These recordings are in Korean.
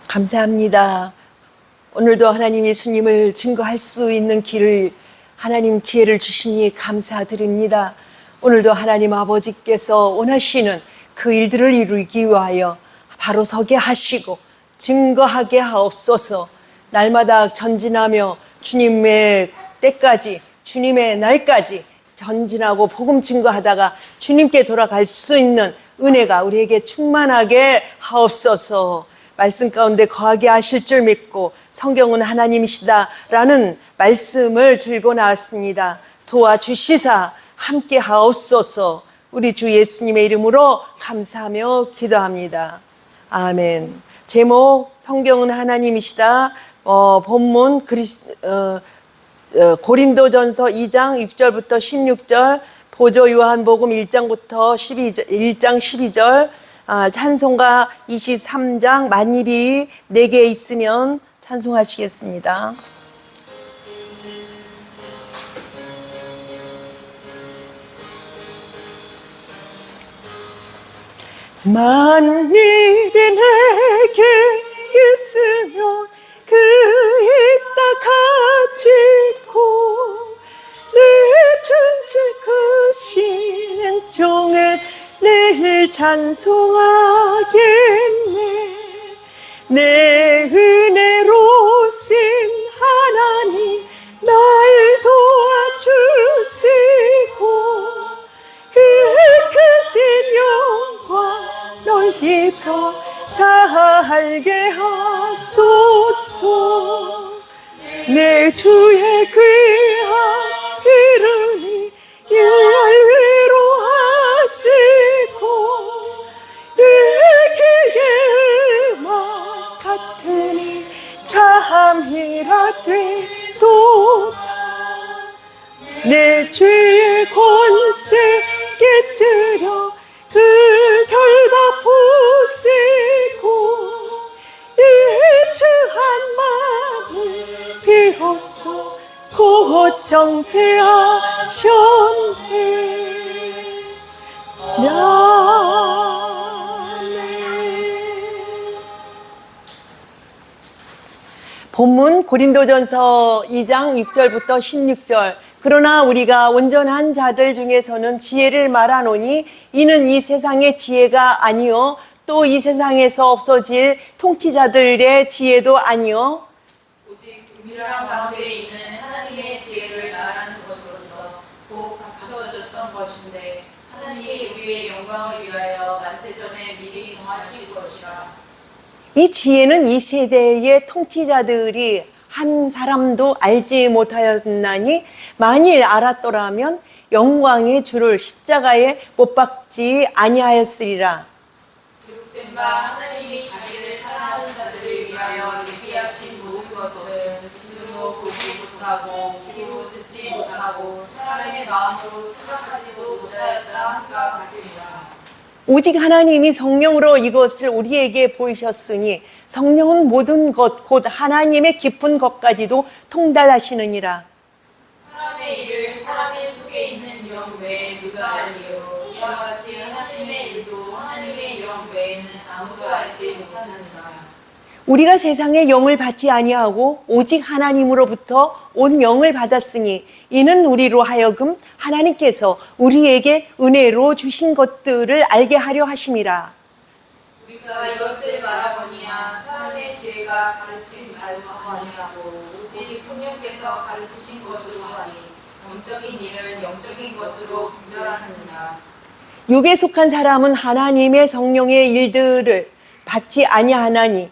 감사합니다. 오늘도 하나님 예수님을 증거할 수 있는 길을 하나님 기회를 주시니 감사드립니다. 오늘도 하나님 아버지께서 원하시는 그 일들을 이루기 위하여 바로 서게 하시고 증거하게 하옵소서. 날마다 전진하며 주님의 때까지, 주님의 날까지 전진하고 복음 증거하다가 주님께 돌아갈 수 있는 은혜가 우리에게 충만하게 하옵소서. 말씀 가운데 거하게 하실 줄 믿고 성경은 하나님이시다라는 말씀을 들고 나왔습니다. 도와주시사 함께 하옵소서. 우리 주 예수님의 이름으로 감사하며 기도합니다. 아멘. 제목 성경은 하나님이시다. 본문 고린도전서 2장 6절부터 16절, 보조 요한복음 1장부터 1장 12절, 찬송가 23장 만입이 4개 있으면 찬송하시겠습니다. 만일이 내게 있으면 그 있다 가지고 내 중심 크신 종을 늘 찬송하겠네. 내 은혜로 신 하나님 날 도와주시고 그 크신 영광 넓이 펴 다 알게 하소서. 내 주의 귀한 이름이 율 위로하시고 일기의 음악 같으니 참이라 되도다. 내 주의 권세 깨뜨려 그 결박 부시고 일추한 마음을 비로소 곧 정퇴하셨네. 본문 고린도전서 2장 6절부터 16절. 그러나 우리가 온전한 자들 중에서는 지혜를 말하노니 이는 이 세상의 지혜가 아니요 또 이 세상에서 없어질 통치자들의 지혜도 아니요 오직 은밀한 가운데 있는 하나님의 지혜를 말하는 것으로서 곧 갖춰졌던 것인데 하나님이 우리의 영광을 위하여 만세전에 미리 정하신 것이라. 이 지혜는 이 세대의 통치자들이 한 사람도 알지 못하였나니 만일 알았더라면 영광의 주를 십자가에 못 박지 아니하였으리라. 기록된 바 하나님이 자기를 사랑하는 자들을 위하여 예비하신 모든 것은 눈으로 보지 못하고 귀로 듣지 못하고 사람의 마음으로 생각하지도 못하였다 함과 같으리라. 오직 하나님이 성령으로 이것을 우리에게 보이셨으니 성령은 모든 것 곧 하나님의 깊은 것까지도 통달하시느니라. 사람의 일을 사람의 속에 있는 영 외에 누가 알리요. 이와 같이 하나님의 일도 하나님의 영 외에는 아무도 알지 못하느니라. 우리가 세상의 영을 받지 아니하고 오직 하나님으로부터 온 영을 받았으니 이는 우리로 하여금 하나님께서 우리에게 은혜로 주신 것들을 알게 하려 하심이라. 우리가 이것을 말하거니와 사람의 지혜가 가르친 말로 아니하고 오직 성령께서 가르치신 것으로 하니 영적인 일은 영적인 것으로 분별하느니라. 육에 속한 사람은 하나님의 성령의 일들을 받지 아니하나니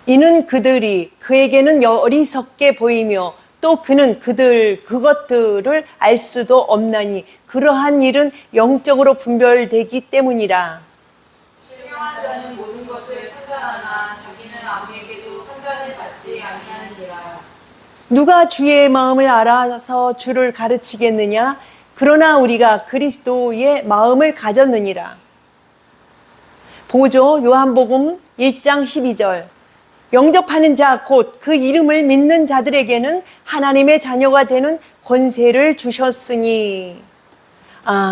이는 그들이 그에게는 어리석게 보이며 또 그는 그것들을 알 수도 없나니 그러한 일은 영적으로 분별되기 때문이라. 신령한 자는 모든 것을 판단하나 자기는 아무에게도 판단을 받지 아니하느니라. 누가 주의 마음을 알아서 주를 가르치겠느냐? 그러나 우리가 그리스도의 마음을 가졌느니라. 보죠. 요한복음 1장 12절. 영접하는 자 곧 그 이름을 믿는 자들에게는 하나님의 자녀가 되는 권세를 주셨으니.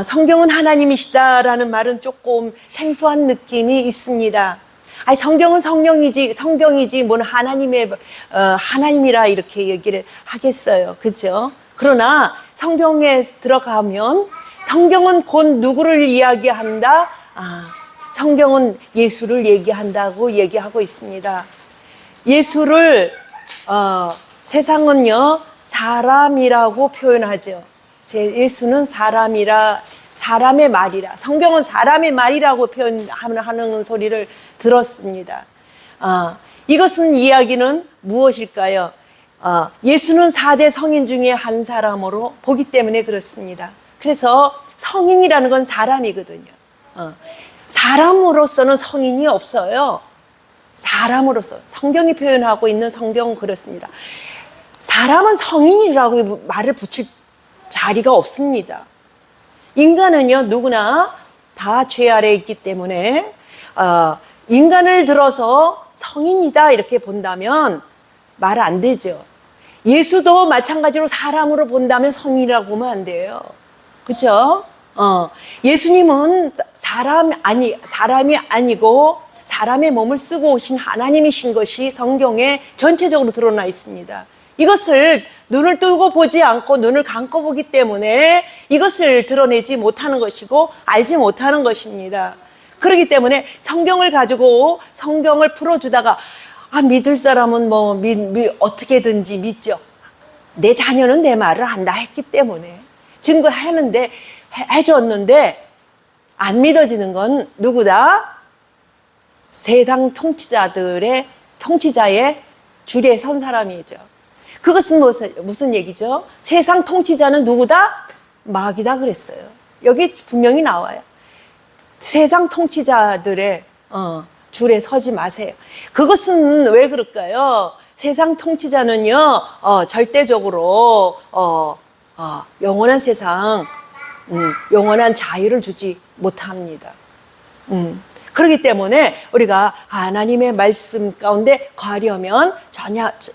성경은 하나님이시다라는 말은 조금 생소한 느낌이 있습니다. 아니, 성경은 성경이지, 뭔 하나님이라 이렇게 얘기를 하겠어요. 그죠? 그러나 성경에 들어가면 성경은 곧 누구를 이야기한다? 성경은 예수를 얘기한다고 얘기하고 있습니다. 예수를, 세상은요, 사람이라고 표현하죠. 예수는 사람의 말이라. 성경은 사람의 말이라고 표현하는 소리를 들었습니다. 이것은 이야기는 무엇일까요? 예수는 4대 성인 중에 한 사람으로 보기 때문에 그렇습니다. 그래서 성인이라는 건 사람이거든요. 사람으로서는 성인이 없어요. 사람으로서. 성경이 표현하고 있는 성경은 그렇습니다. 사람은 성인이라고 말을 붙일 자리가 없습니다. 인간은요, 누구나 다 죄 아래에 있기 때문에 인간을 들어서 성인이다 이렇게 본다면 말 안 되죠. 예수도 마찬가지로 사람으로 본다면 성인이라고 보면 안 돼요. 그렇죠? 예수님은 사람이 아니고 사람의 몸을 쓰고 오신 하나님이신 것이 성경에 전체적으로 드러나 있습니다. 이것을 눈을 뜨고 보지 않고 눈을 감고 보기 때문에 이것을 드러내지 못하는 것이고 알지 못하는 것입니다. 그렇기 때문에 성경을 가지고 성경을 풀어주다가 믿을 사람은 어떻게든지 믿죠. 내 자녀는 내 말을 안다 했기 때문에 증거하는데 해줬는데 안 믿어지는 건 누구다? 세상 통치자의 줄에 선 사람이죠. 그것은 무슨 얘기죠? 세상 통치자는 누구다? 마귀다 그랬어요. 여기 분명히 나와요. 세상 통치자들의 줄에 서지 마세요. 그것은 왜 그럴까요? 세상 통치자는요, 절대적으로 영원한 세상, 영원한 자유를 주지 못합니다. 그렇기 때문에 우리가 하나님의 말씀 가운데 가려면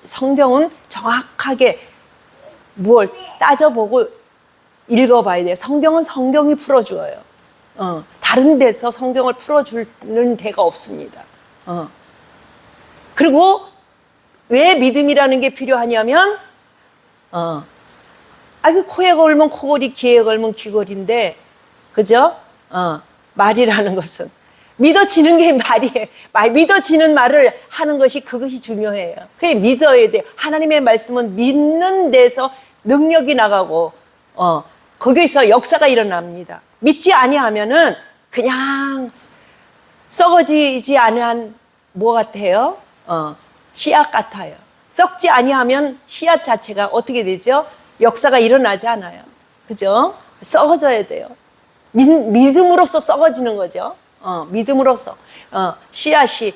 성경은 정확하게 무엇 따져보고 읽어봐야 돼요. 성경은 성경이 풀어주어요. 다른 데서 성경을 풀어주는 데가 없습니다. 그리고 왜 믿음이라는 게 필요하냐면 코에 걸면 코걸이, 귀에 걸면 귀걸이인데, 그죠? 말이라는 것은 믿어지는 게 말이에요. 믿어지는 말을 하는 것이 그것이 중요해요. 그게 믿어야 돼요. 하나님의 말씀은 믿는 데서 능력이 나가고 거기에서 역사가 일어납니다. 믿지 아니하면은 그냥 썩어지지 않은 뭐 같아요? 씨앗 같아요. 썩지 아니하면 씨앗 자체가 어떻게 되죠? 역사가 일어나지 않아요. 그죠? 썩어져야 돼요. 믿음으로써 썩어지는 거죠. 믿음으로써 씨앗이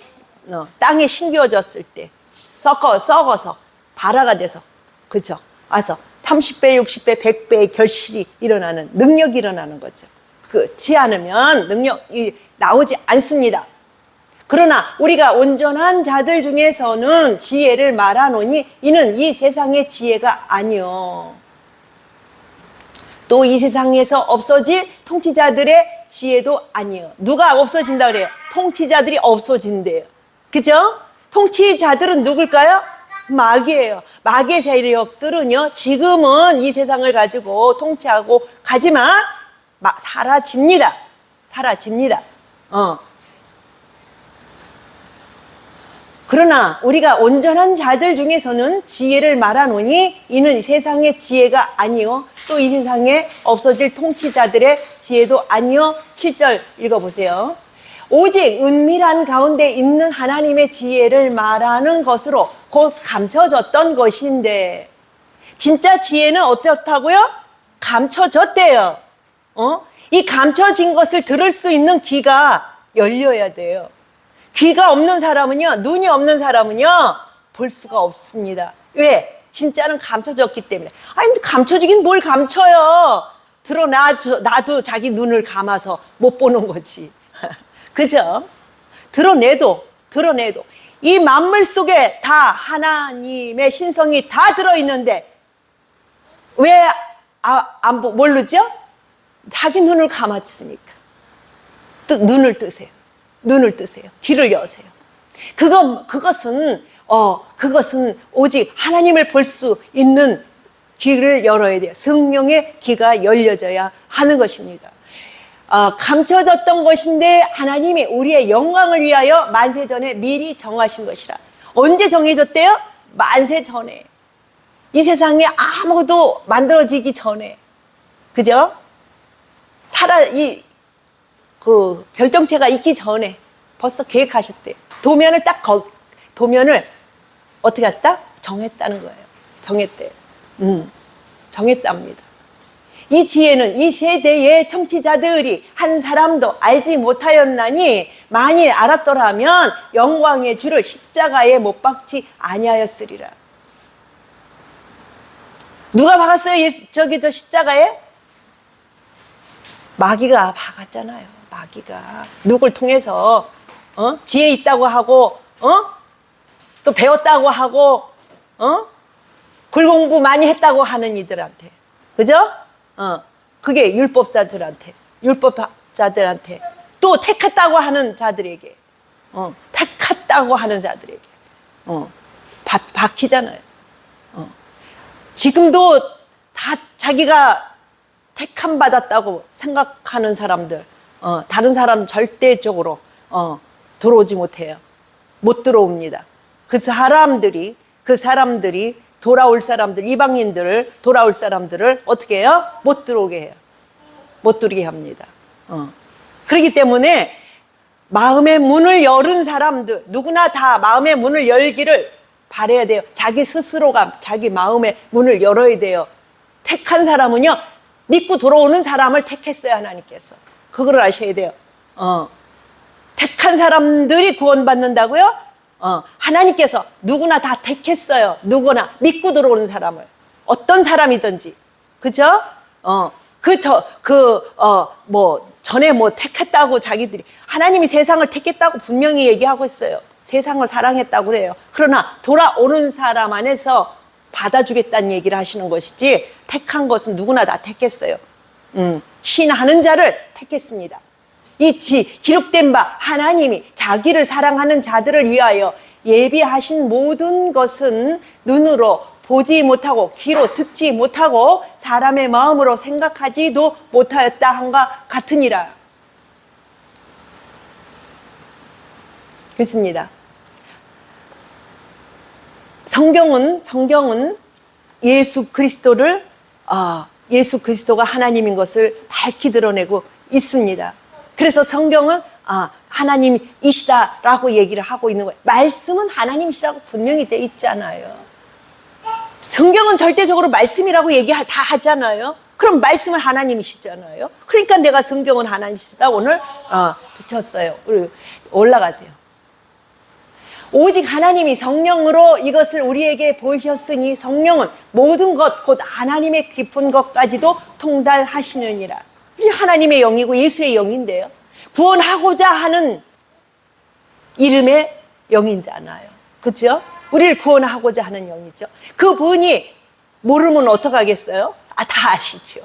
땅에 심겨졌을 때 썩어서 발화가 돼서, 그렇죠? 와서 30배, 60배, 100배의 결실이 일어나는, 능력이 일어나는 거죠. 그렇지 않으면 능력이 나오지 않습니다. 그러나 우리가 온전한 자들 중에서는 지혜를 말하노니 이는 이 세상의 지혜가 아니요, 또 이 세상에서 없어질 통치자들의 지혜도 아니요. 누가 없어진다 그래요? 통치자들이 없어진대요. 그죠? 통치자들은 누굴까요? 마귀예요. 마귀의 세력들은요, 지금은 이 세상을 가지고 통치하고 가지만 사라집니다. 그러나 우리가 온전한 자들 중에서는 지혜를 말하노니 이는 세상의 지혜가 아니요, 또 이 세상에 없어질 통치자들의 지혜도 아니요. 7절 읽어보세요. 오직 은밀한 가운데 있는 하나님의 지혜를 말하는 것으로 곧 감춰졌던 것인데, 진짜 지혜는 어떻다고요? 감춰졌대요. 이 감춰진 것을 들을 수 있는 귀가 열려야 돼요. 귀가 없는 사람은요, 눈이 없는 사람은요, 볼 수가 없습니다. 왜? 진짜는 감춰졌기 때문에. 감춰지긴 뭘 감춰요. 나도 자기 눈을 감아서 못 보는 거지. 그죠? 드러내도 이 만물 속에 다 하나님의 신성이 다 들어있는데 왜 모르죠? 자기 눈을 감았으니까. 눈을 뜨세요. 귀를 여세요. 그것은 오직 하나님을 볼 수 있는 귀를 열어야 돼요. 성령의 귀가 열려져야 하는 것입니다. 감춰졌던 것인데 하나님이 우리의 영광을 위하여 만세 전에 미리 정하신 것이라. 언제 정해졌대요? 만세 전에. 이 세상에 아무것도 만들어지기 전에. 그죠? 결정체가 있기 전에 벌써 계획하셨대요. 도면을 어떻게 했다? 정했다는 거예요. 정했대요. 정했답니다. 이 지혜는 이 세대의 청취자들이 한 사람도 알지 못하였나니 만일 알았더라면 영광의 주를 십자가에 못 박지 아니하였으리라. 누가 박았어요? 저 십자가에? 마귀가 박았잖아요. 마귀가 누굴 통해서 지혜 있다고 하고 또 배웠다고 하고 글 공부 많이 했다고 하는 이들한테, 그죠? 그게 율법자들한테 또 택했다고 하는 자들에게 박히잖아요. 지금도 다 자기가 택함 받았다고 생각하는 사람들, 다른 사람 절대적으로 들어오지 못해요. 못 들어옵니다. 그 사람들이 돌아올 사람들, 이방인들을 돌아올 사람들을 어떻게 해요? 못 들어오게 해요. 못 들어오게 합니다. 그렇기 때문에 마음의 문을 열은 사람들, 누구나 다 마음의 문을 열기를 바라야 돼요. 자기 스스로가 자기 마음의 문을 열어야 돼요. 택한 사람은요, 믿고 들어오는 사람을 택했어요, 하나님께서. 그걸 아셔야 돼요. 택한 사람들이 구원받는다고요? 하나님께서 누구나 다 택했어요. 누구나 믿고 들어오는 사람을. 어떤 사람이든지. 그죠? 전에 택했다고 자기들이. 하나님이 세상을 택했다고 분명히 얘기하고 있어요. 세상을 사랑했다고 그래요. 그러나 돌아오는 사람 안에서 받아주겠다는 얘기를 하시는 것이지, 택한 것은 누구나 다 택했어요. 신하는 자를 택했습니다. 기록된 바 하나님이 자기를 사랑하는 자들을 위하여 예비하신 모든 것은 눈으로 보지 못하고 귀로 듣지 못하고 사람의 마음으로 생각하지도 못하였다 한과 같으니라. 그렇습니다. 성경은 예수 그리스도가 하나님인 것을 밝히 드러내고 있습니다. 그래서 성경은 하나님이시다라고 얘기를 하고 있는 거예요. 말씀은 하나님이시라고 분명히 돼 있잖아요. 성경은 절대적으로 말씀이라고 얘기 다 하잖아요. 그럼 말씀은 하나님이시잖아요. 그러니까 내가 성경은 하나님이시다 오늘 붙였어요. 올라가세요. 오직 하나님이 성령으로 이것을 우리에게 보이셨으니 성령은 모든 것 곧 하나님의 깊은 것까지도 통달하시느니라. 하나님의 영이고 예수의 영인데요. 구원하고자 하는 이름의 영이잖아요. 그렇죠? 우리를 구원하고자 하는 영이죠. 그분이 모르면 어떡하겠어요? 다 아시죠.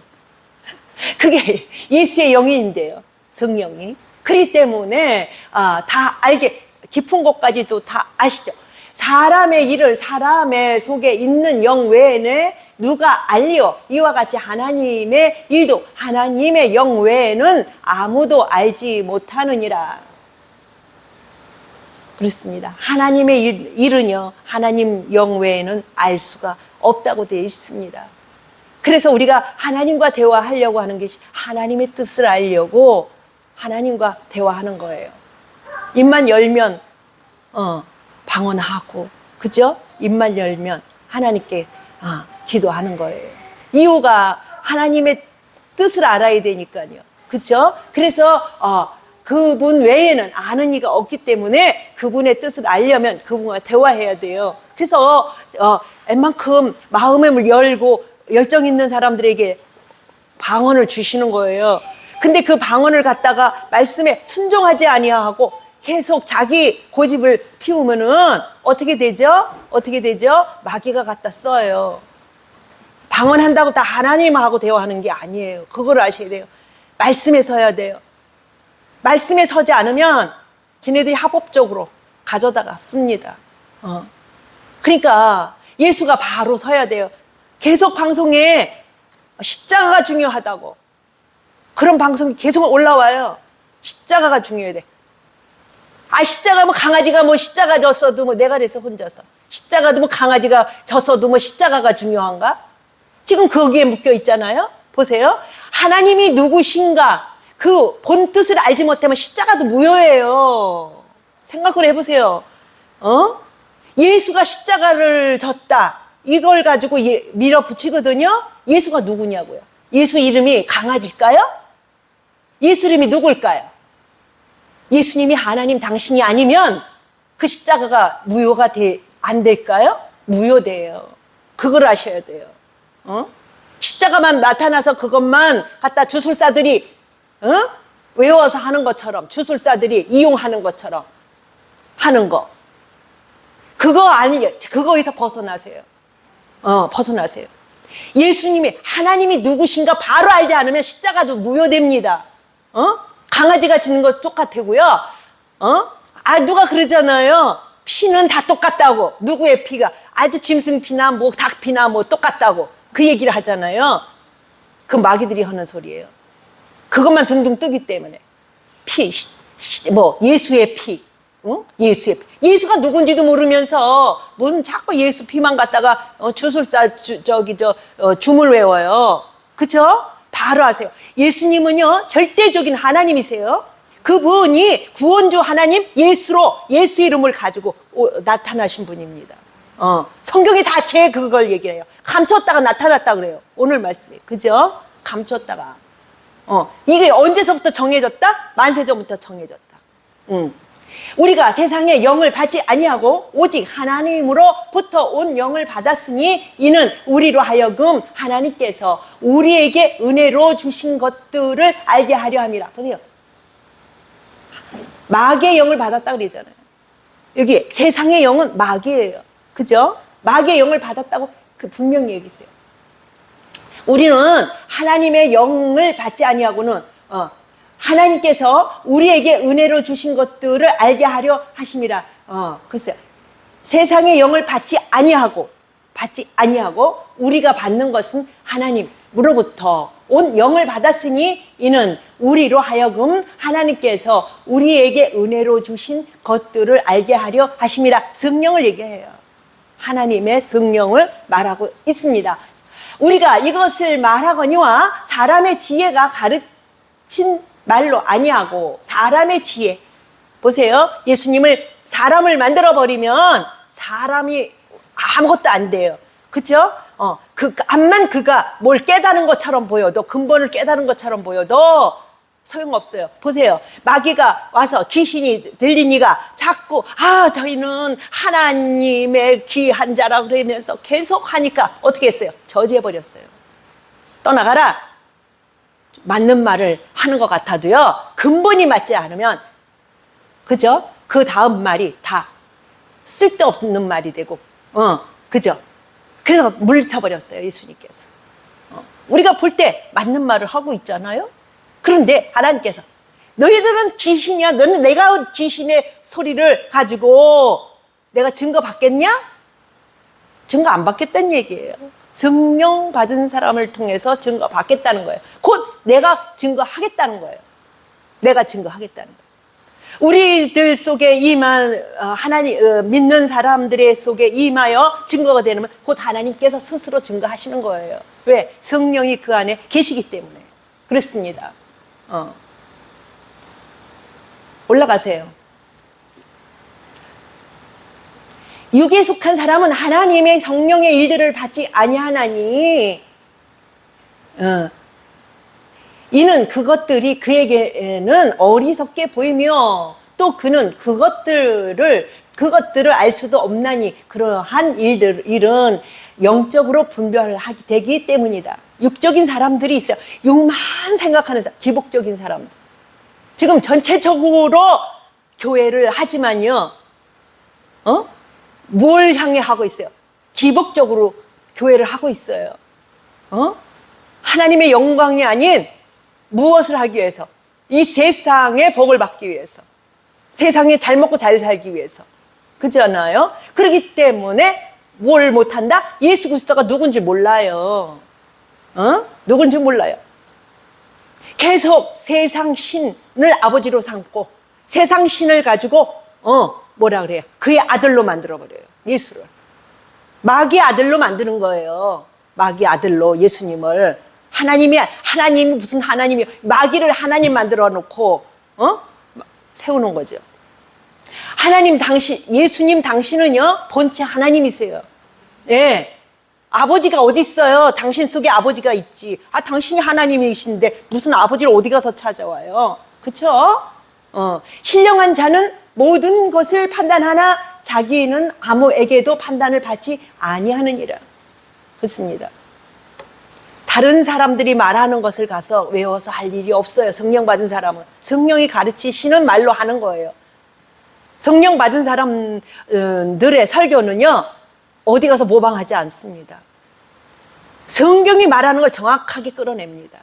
그게 예수의 영인데요. 성령이. 그렇기 때문에 다 알게 깊은 곳까지도 다 아시죠. 사람의 일을 사람의 속에 있는 영 외에는 누가 알려? 이와 같이 하나님의 일도 하나님의 영 외에는 아무도 알지 못하느니라. 그렇습니다. 하나님의 일은요, 하나님 영 외에는 알 수가 없다고 되어 있습니다. 그래서 우리가 하나님과 대화하려고 하는 것이 하나님의 뜻을 알려고 하나님과 대화하는 거예요. 입만 열면 방언하고, 그죠? 입만 열면 하나님께 기도하는 거예요. 이유가 하나님의 뜻을 알아야 되니까요. 그죠? 그래서 그분 외에는 아는 이가 없기 때문에 그분의 뜻을 알려면 그분과 대화해야 돼요. 그래서 웬만큼 마음의 문을 열고 열정 있는 사람들에게 방언을 주시는 거예요. 근데 그 방언을 갖다가 말씀에 순종하지 아니하고 계속 자기 고집을 피우면은 어떻게 되죠? 마귀가 갖다 써요. 방언한다고 다 하나님하고 대화하는 게 아니에요. 그걸 아셔야 돼요. 말씀에 서야 돼요. 말씀에 서지 않으면 걔네들이 합법적으로 가져다가 씁니다. 그러니까 예수가 바로 서야 돼요. 계속 방송에 십자가가 중요하다고 그런 방송이 계속 올라와요. 십자가가 중요해. 십자가 뭐 강아지가 뭐 십자가 졌어도 뭐 내가 그래서 혼자서 십자가도 뭐 강아지가 졌어도 뭐 십자가가 중요한가? 지금 거기에 묶여 있잖아요. 보세요. 하나님이 누구신가 그 본 뜻을 알지 못하면 십자가도 무효예요. 생각을 해보세요. 예수가 십자가를 졌다 이걸 가지고 밀어붙이거든요. 예수가 누구냐고요. 예수 이름이 강아지일까요? 예수 이름이 누굴까요? 예수님이 하나님 당신이 아니면 그 십자가가 무효가 안 될까요? 무효돼요. 그걸 아셔야 돼요. 십자가만 나타나서 그것만 갖다 주술사들이 외워서 하는 것처럼 주술사들이 이용하는 것처럼 하는 거 그거 아니에요. 그거에서 벗어나세요. 벗어나세요. 예수님이 하나님이 누구신가 바로 알지 않으면 십자가도 무효됩니다. 강아지가 짖는 거 똑같고요. 누가 그러잖아요. 피는 다 똑같다고. 누구의 피가 아주 짐승 피나 뭐 닭 피나 뭐 똑같다고 그 얘기를 하잖아요. 그 마귀들이 하는 소리예요. 그것만 둥둥 뜨기 때문에 예수의 피, 예수의 피. 예수가 누군지도 모르면서 무슨 자꾸 예수 피만 갖다가 주술사 줌을 외워요. 그쵸? 바로 아세요. 예수님은요 절대적인 하나님이세요. 그분이 구원주 하나님 예수로 예수 이름을 가지고 나타나신 분입니다. 성경이 다 그걸 얘기해요. 감췄다가 나타났다 그래요. 오늘 말씀에 그죠? 감췄다가 이게 언제서부터 정해졌다? 만세전부터 정해졌다. 우리가 세상의 영을 받지 아니하고 오직 하나님으로부터 온 영을 받았으니 이는 우리로 하여금 하나님께서 우리에게 은혜로 주신 것들을 알게 하려 함이라. 보세요. 마귀의 영을 받았다 그러잖아요. 여기 세상의 영은 마귀예요. 그죠? 마귀의 영을 받았다고 분명히 얘기하세요. 우리는 하나님의 영을 받지 아니하고는 하나님께서 우리에게 은혜로 주신 것들을 알게 하려 하심이라. 글쎄요. 세상의 영을 받지 아니하고 우리가 받는 것은 하나님으로부터 온 영을 받았으니 이는 우리로 하여금 하나님께서 우리에게 은혜로 주신 것들을 알게 하려 하심이라. 성령을 얘기해요. 하나님의 성령을 말하고 있습니다. 우리가 이것을 말하거니와 사람의 지혜가 가르친 말로 아니하고 사람의 지혜. 보세요. 예수님을 사람을 만들어버리면 사람이 아무것도 안 돼요. 그죠? 암만 그가 뭘 깨달은 것처럼 보여도 근본을 깨달은 것처럼 보여도 소용없어요. 보세요. 마귀가 와서 귀신이 들리니까 자꾸 저희는 하나님의 귀한 자라 그러면서 계속 하니까 어떻게 했어요? 저지해버렸어요. 떠나가라. 맞는 말을 하는 것 같아도요. 근본이 맞지 않으면 그죠? 그 다음 말이 다 쓸데없는 말이 되고 그죠? 그래서 물쳐버렸어요. 예수님께서. 우리가 볼 때 맞는 말을 하고 있잖아요. 그런데 하나님께서 너희들은 귀신이야. 너는 내가 귀신의 소리를 가지고 내가 증거 받겠냐? 증거 안 받겠다는 얘기예요. 성령 받은 사람을 통해서 증거 받겠다는 거예요. 곧 내가 증거하겠다는 거예요. 내가 증거하겠다는 거예요. 우리들 속에 하나님 믿는 사람들의 속에 임하여 증거가 되면 곧 하나님께서 스스로 증거하시는 거예요. 왜? 성령이 그 안에 계시기 때문에. 그렇습니다. 올라가세요. 육에 속한 사람은 하나님의 성령의 일들을 받지 아니하나니 이는 그것들이 그에게는 어리석게 보이며 또 그는 그것들을 알 수도 없나니 그러한 일은 영적으로 분별하게 되기 때문이다. 육적인 사람들이 있어요. 육만 생각하는 사람, 기복적인 사람들. 지금 전체적으로 교회를 하지만요. 뭘 향해 하고 있어요? 기복적으로 교회를 하고 있어요. 하나님의 영광이 아닌 무엇을 하기 위해서? 이 세상의 복을 받기 위해서. 세상에 잘 먹고 잘 살기 위해서. 그렇잖아요. 그렇기 때문에 뭘 못한다? 예수 그리스도가 누군지 몰라요. 누군지 몰라요. 계속 세상 신을 아버지로 삼고 세상 신을 가지고 뭐라 그래요? 그의 아들로 만들어버려요. 예수를. 마귀의 아들로 만드는 거예요. 마귀의 아들로 예수님을. 하나님이 무슨 하나님이요. 마귀를 하나님 만들어 놓고 세우는 거죠. 예수님 당신은요, 본체 하나님이세요. 예. 아버지가 어디 있어요? 당신 속에 아버지가 있지. 당신이 하나님이신데 무슨 아버지를 어디 가서 찾아와요? 그쵸? 신령한 자는 모든 것을 판단하나 자기는 아무에게도 판단을 받지 아니하느니라. 그렇습니다. 다른 사람들이 말하는 것을 가서 외워서 할 일이 없어요. 성령 받은 사람은. 성령이 가르치시는 말로 하는 거예요. 성령 받은 사람들의 설교는요, 어디 가서 모방하지 않습니다. 성경이 말하는 걸 정확하게 끌어냅니다.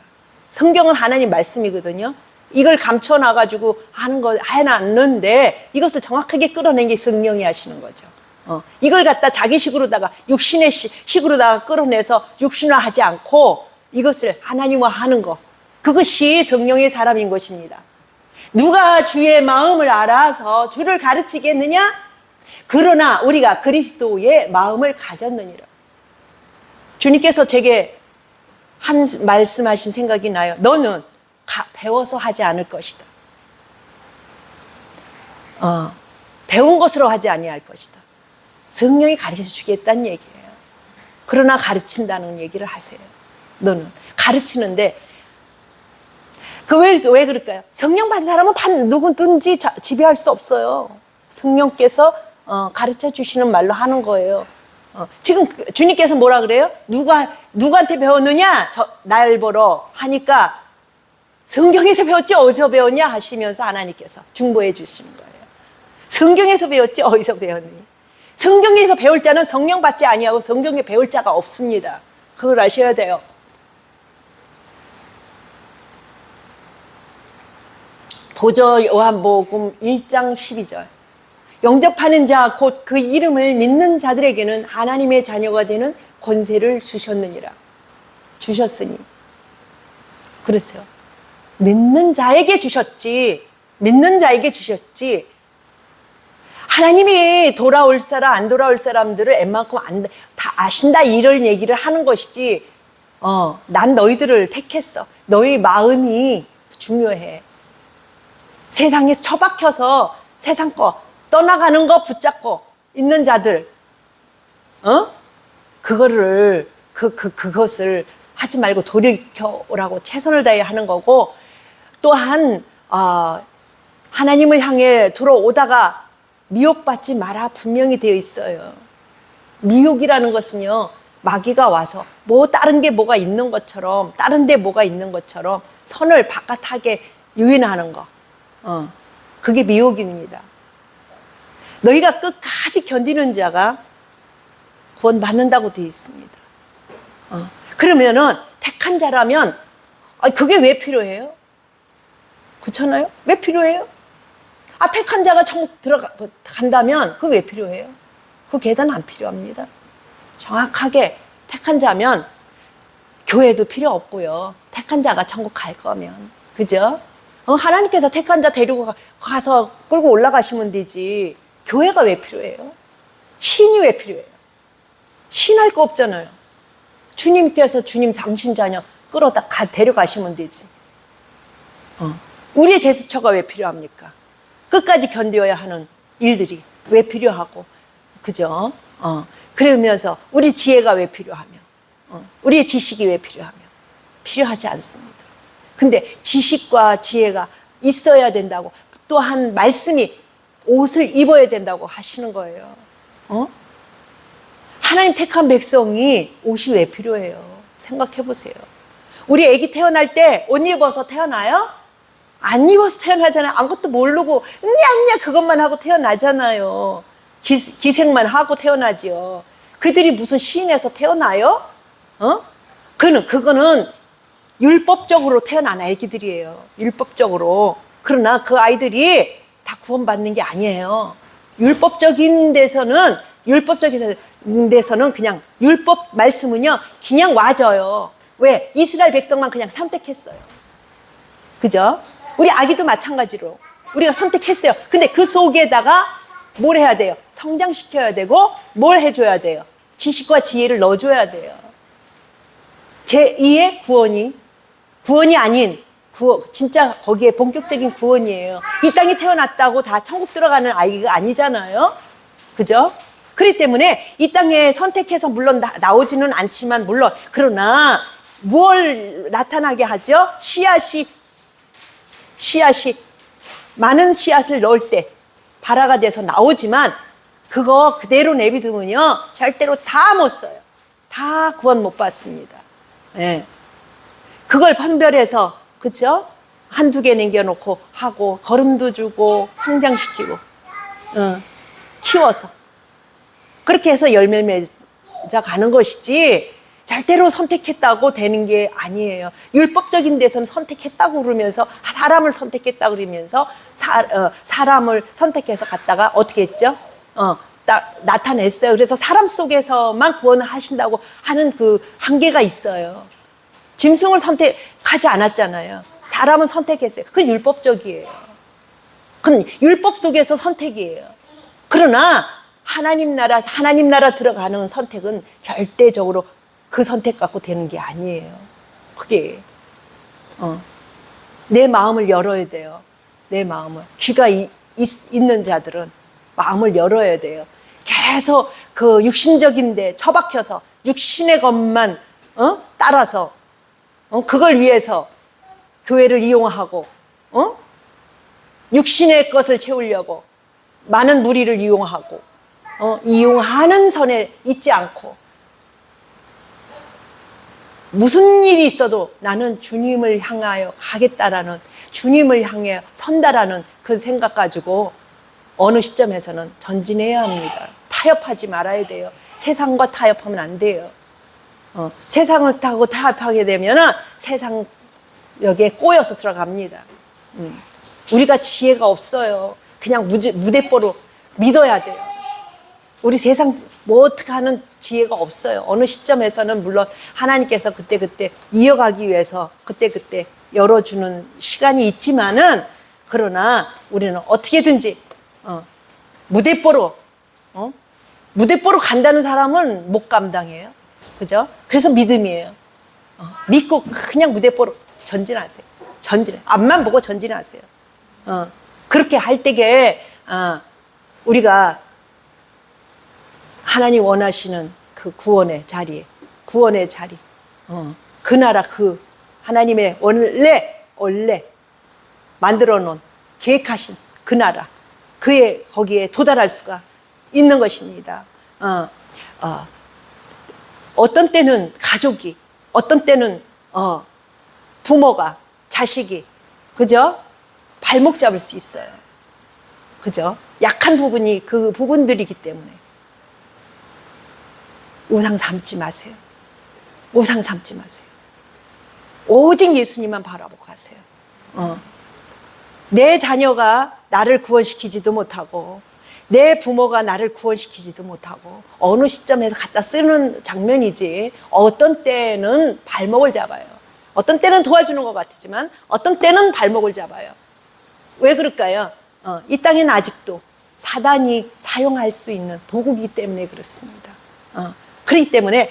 성경은 하나님 말씀이거든요. 이걸 감춰놔가지고 하는 거 해놨는데 이것을 정확하게 끌어낸 게 성령이 하시는 거죠. 이걸 갖다 자기 식으로다가 육신의 식으로다가 끌어내서 육신화하지 않고 이것을 하나님화 하는 거, 그것이 성령의 사람인 것입니다. 누가 주의 마음을 알아서 주를 가르치겠느냐? 그러나 우리가 그리스도의 마음을 가졌느니라. 주님께서 제게 말씀하신 생각이 나요. 너는 배워서 하지 않을 것이다. 배운 것으로 하지 아니할 것이다. 성령이 가르쳐 주겠다는 얘기예요. 그러나 가르친다는 얘기를 하세요. 너는 가르치는데 왜 그럴까요? 성령 받은 사람은 누구든지 지배할 수 없어요. 성령께서 가르쳐 주시는 말로 하는 거예요. 지금 주님께서 뭐라 그래요? 누구한테 배웠느냐? 날 보러 하니까 성경에서 배웠지 어디서 배웠냐 하시면서 하나님께서 중보해 주시는 거예요. 성경에서 배웠지 어디서 배웠느냐? 성경에서 배울 자는 성령 받지 아니하고 성경에 배울 자가 없습니다. 그걸 아셔야 돼요. 보죠. 요한복음 1장 12절. 영접하는 자 곧 그 이름을 믿는 자들에게는 하나님의 자녀가 되는 권세를 주셨느니라. 주셨으니. 그렇죠. 믿는 자에게 주셨지. 믿는 자에게 주셨지. 하나님이 돌아올 사람 안 돌아올 사람들을 웬만큼 다 아신다 이런 얘기를 하는 것이지. 난 너희들을 택했어. 너희 마음이 중요해. 세상에 처박혀서 세상 거 떠나가는 거 붙잡고 있는 자들, 그것을 하지 말고 돌이켜오라고 최선을 다해 하는 거고, 또한 하나님을 향해 들어오다가 미혹받지 마라 분명히 되어 있어요. 미혹이라는 것은요, 마귀가 와서 다른 데 뭐가 있는 것처럼 선을 바깥하게 유인하는 거, 그게 미혹입니다. 너희가 끝까지 견디는 자가 구원 받는다고 되어 있습니다. 그러면은 택한 자라면 그게 왜 필요해요? 그렇잖아요? 왜 필요해요? 택한 자가 천국 들어간다면 그거 왜 필요해요? 그 계단 안 필요합니다. 정확하게 택한 자면 교회도 필요 없고요. 택한 자가 천국 갈 거면, 그죠? 하나님께서 택한 자 데리고 가서 끌고 올라가시면 되지. 교회가 왜 필요해요? 신이 왜 필요해요? 신할 거 없잖아요. 주님께서 주님 당신 자녀 끌어다 데려가시면 되지. 우리의 제스처가 왜 필요합니까? 끝까지 견뎌야 하는 일들이 왜 필요하고, 그죠? 그러면서 우리 지혜가 왜 필요하며, 우리의 지식이 왜 필요하며, 필요하지 않습니다. 근데 지식과 지혜가 있어야 된다고, 또한 말씀이 옷을 입어야 된다고 하시는 거예요. 하나님 택한 백성이 옷이 왜 필요해요? 생각해 보세요. 우리 아기 태어날 때 옷 입어서 태어나요? 안 입어서 태어나잖아요. 아무것도 모르고 냐냐 그것만 하고 태어나잖아요. 기생만 하고 태어나지요. 그들이 무슨 시인에서 태어나요? 그거는 율법적으로 태어난 아기들이에요. 율법적으로. 그러나 그 아이들이 다 구원받는 게 아니에요. 율법적인 데서는 그냥 율법 말씀은요, 그냥 와져요. 왜? 이스라엘 백성만 그냥 선택했어요. 그죠? 우리 아기도 마찬가지로 우리가 선택했어요. 근데 그 속에다가 뭘 해야 돼요? 성장시켜야 되고, 뭘 해줘야 돼요? 지식과 지혜를 넣어줘야 돼요. 제2의 구원이 아닌, 진짜 거기에 본격적인 구원이에요. 이 땅에 태어났다고 다 천국 들어가는 아이가 아니잖아요. 그죠? 그렇기 때문에 이 땅에 선택해서 물론 나오지는 않지만, 물론, 그러나 무엇을 나타나게 하죠? 씨앗이 많은 씨앗을 넣을 때 발화가 돼서 나오지만, 그거 그대로 내비두면요, 절대로 다 못 써요. 다 구원 못 받습니다. 예. 그걸 phân별해서, 그쵸? 한두 개 남겨놓고 하고, 거름도 주고, 성장시키고, 키워서. 그렇게 해서 열매 맺어 가는 것이지, 절대로 선택했다고 되는 게 아니에요. 율법적인 데서는 선택했다고 그러면서, 사람을 선택했다고 그러면서, 사람을 선택해서 갔다가 어떻게 했죠? 딱 나타냈어요. 그래서 사람 속에서만 구원을 하신다고 하는 그 한계가 있어요. 짐승을 선택하지 않았잖아요. 사람은 선택했어요. 그건 율법적이에요. 그건 율법 속에서 선택이에요. 그러나 하나님 나라 들어가는 선택은 절대적으로 그 선택 갖고 되는 게 아니에요. 그게 내 마음을 열어야 돼요. 내 마음을. 귀가 있는 자들은 마음을 열어야 돼요. 계속 그 육신적인데 처박혀서 육신의 것만 따라서 그걸 위해서 교회를 이용하고 육신의 것을 채우려고 많은 무리를 이용하고 이용하는 선에 있지 않고, 무슨 일이 있어도 나는 주님을 향하여 가겠다라는, 주님을 향해 선다라는 그 생각 가지고 어느 시점에서는 전진해야 합니다. 타협하지 말아야 돼요. 세상과 타협하면 안 돼요. 세상을 타고 타협하게 되면 세상 여기에 꼬여서 들어갑니다. 우리가 지혜가 없어요. 그냥 무대뽀로 믿어야 돼요. 우리 세상 뭐 어떻게 하는 지혜가 없어요. 어느 시점에서는 물론 하나님께서 그때그때 이어가기 위해서 그때그때 열어주는 시간이 있지만은, 그러나 우리는 어떻게든지 무대뽀로 간다는 사람은 못 감당해요. 그죠? 그래서 믿음이에요. 믿고 그냥 무대뽀로 전진하세요. 앞만 보고 전진하세요. 그렇게 할 때에 우리가 하나님 원하시는 그 구원의 자리, 그 나라, 그 하나님의 원래 만들어 놓은, 계획하신 그 나라, 거기에 도달할 수가 있는 것입니다. 어떤 때는 가족이, 어떤 때는 부모가, 자식이, 그죠? 발목 잡을 수 있어요. 그죠? 약한 부분이 그 부분들이기 때문에 우상 삼지 마세요. 우상 삼지 마세요. 오직 예수님만 바라보고 가세요. 내 자녀가 나를 구원시키지도 못하고, 내 부모가 나를 구원시키지도 못하고, 어느 시점에서 갖다 쓰는 장면이지, 어떤 때는 발목을 잡아요. 어떤 때는 도와주는 것 같지만 어떤 때는 발목을 잡아요. 왜 그럴까요? 이 땅에는 아직도 사단이 사용할 수 있는 도구이기 때문에 그렇습니다. 그렇기 때문에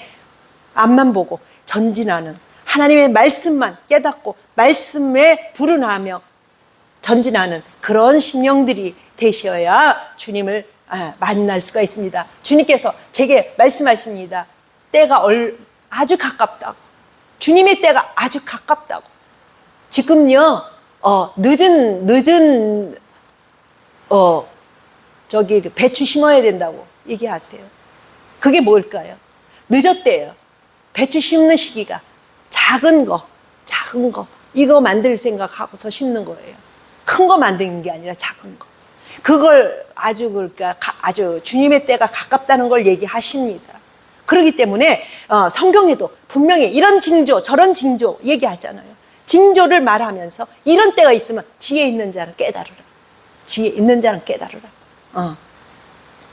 앞만 보고 전진하는, 하나님의 말씀만 깨닫고 말씀에 불은하며 전진하는 그런 심령들이 되셔야 주님을 만날 수가 있습니다. 주님께서 제게 말씀하십니다. 때가 아주 가깝다고. 주님의 때가 아주 가깝다고. 지금요, 늦은 배추 심어야 된다고 얘기하세요. 그게 뭘까요? 늦었대요. 배추 심는 시기가 작은 거, 이거 만들 생각하고서 심는 거예요. 큰 거 만드는 게 아니라 작은 거. 그걸 아주 주님의 때가 가깝다는 걸 얘기하십니다. 그렇기 때문에 성경에도 분명히 이런 징조, 저런 징조 얘기하잖아요. 징조를 말하면서 이런 때가 있으면 지혜 있는 자는 깨달으라. 지혜 있는 자는 깨달으라.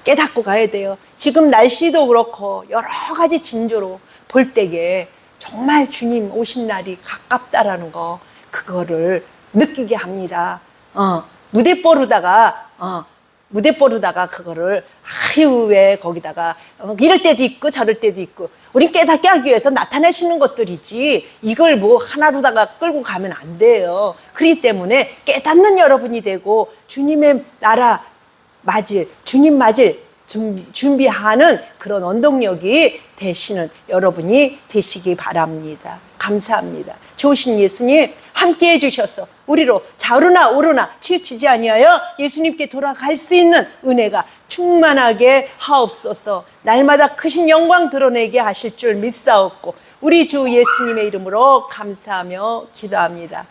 깨닫고 가야 돼요. 지금 날씨도 그렇고 여러 가지 징조로 볼 때에 정말 주님 오신 날이 가깝다라는 거, 그거를 느끼게 합니다. 무대 뽀르다가 그거를 아유 왜 거기다가 이럴 때도 있고 저럴 때도 있고, 우린 깨닫게 하기 위해서 나타내시는 것들이지 이걸 뭐 하나로다가 끌고 가면 안 돼요. 그렇기 때문에 깨닫는 여러분이 되고 주님의 나라 맞을, 주님 맞을 준비하는 그런 원동력이 되시는 여러분이 되시기 바랍니다. 감사합니다. 좋으신 예수님 함께 해주셔서 우리로 좌우나 오르나 치우치지 아니하여 예수님께 돌아갈 수 있는 은혜가 충만하게 하옵소서. 날마다 크신 영광 드러내게 하실 줄 믿사옵고 우리 주 예수님의 이름으로 감사하며 기도합니다.